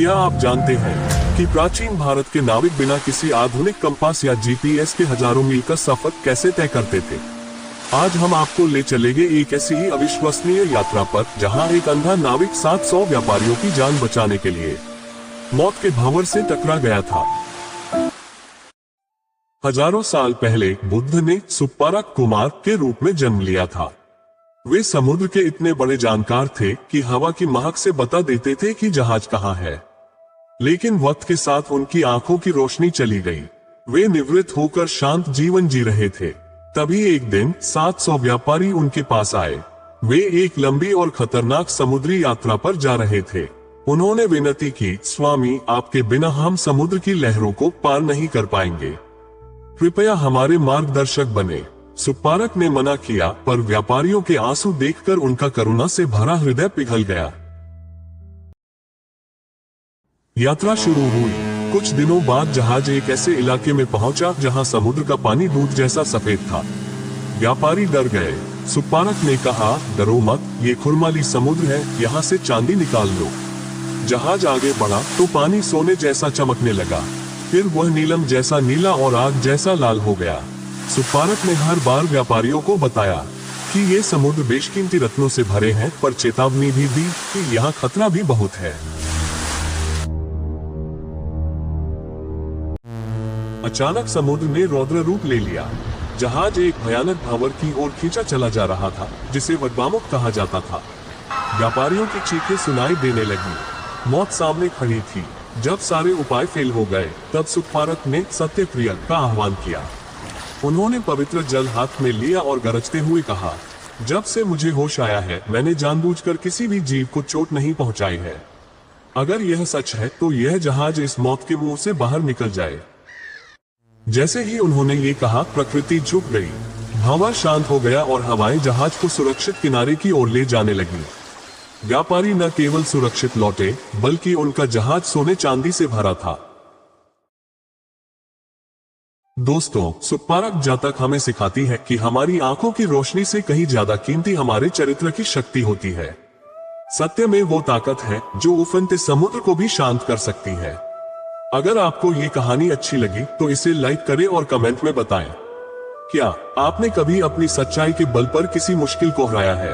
क्या आप जानते हैं कि प्राचीन भारत के नाविक बिना किसी आधुनिक कंपास या जीपीएस के हजारों मील का सफर कैसे तय करते थे? आज हम आपको ले चलेंगे एक ऐसी ही अविश्वसनीय यात्रा पर जहां एक अंधा नाविक 700 व्यापारियों की जान बचाने के लिए मौत के भंवर से टकरा गया था। हजारों साल पहले बुद्ध ने सुप्पारक कुमार के रूप में जन्म लिया था। वे समुद्र के इतने बड़े जानकार थे कि हवा की महक से बता देते थे कि जहाज कहाँ है। लेकिन वक्त के साथ उनकी आंखों की रोशनी चली गई। वे निवृत्त होकर शांत जीवन जी रहे थे। तभी एक दिन 700 व्यापारी उनके पास आए। वे एक लंबी और खतरनाक समुद्री यात्रा पर जा रहे थे। उन्होंने विनती की, स्वामी, आपके बिना हम समुद्र की लहरों को पार नहीं कर पाएंगे। कृपया हमारे मार्गदर्शक बने। सुप्पारक ने मना किया, पर व्यापारियों के आंसू देखकर उनका करुणा से भरा हृदय पिघल गया। यात्रा शुरू हुई। कुछ दिनों बाद जहाज एक ऐसे इलाके में पहुंचा जहां समुद्र का पानी दूध जैसा सफेद था। व्यापारी डर गए। सुप्पारक ने कहा, डरो मत, ये खुरमाली समुद्र है, यहाँ से चांदी निकाल लो। जहाज आगे बढ़ा तो पानी सोने जैसा चमकने लगा। फिर वह नीलम जैसा नीला और आग जैसा लाल हो गया। सुप्पारक ने हर बार व्यापारियों को बताया कि ये समुद्र बेशकीमती रत्नों से भरे हैं, पर चेतावनी भी दी कि यहाँ खतरा भी बहुत है। अचानक समुद्र ने रौद्र रूप ले लिया। जहाज एक भयानक भंवर की ओर खींचा चला जा रहा था, जिसे वडबामुख कहा जाता था। व्यापारियों की चीखें सुनाई देने लगी। मौत सामने खड़ी थी। जब सारे उपाय फेल हो गए, तब सुप्पारक ने सत्यप्रिय का आह्वान किया। उन्होंने पवित्र जल हाथ में लिया और गरजते हुए कहा, जब से मुझे होश आया है, मैंने जानबूझकर किसी भी जीव को चोट नहीं पहुंचाई है। अगर यह सच है तो यह जहाज इस मौत के मुंह से बाहर निकल जाए। जैसे ही उन्होंने ये कहा, प्रकृति झुक गई। हवा शांत हो गया और हवाएं जहाज को सुरक्षित किनारे की ओर ले जाने लगी। व्यापारी न केवल सुरक्षित लौटे, बल्कि उनका जहाज सोने चांदी से भरा था। दोस्तों, सुप्पारक जातक हमें सिखाती है कि हमारी आंखों की रोशनी से कहीं ज्यादा कीमती हमारे चरित्र की शक्ति होती है। सत्य में वो ताकत है जो उफनते समुद्र को भी शांत कर सकती है। अगर आपको ये कहानी अच्छी लगी तो इसे लाइक करें और कमेंट में बताएं। क्या आपने कभी अपनी सच्चाई के बल पर किसी मुश्किल को हराया है?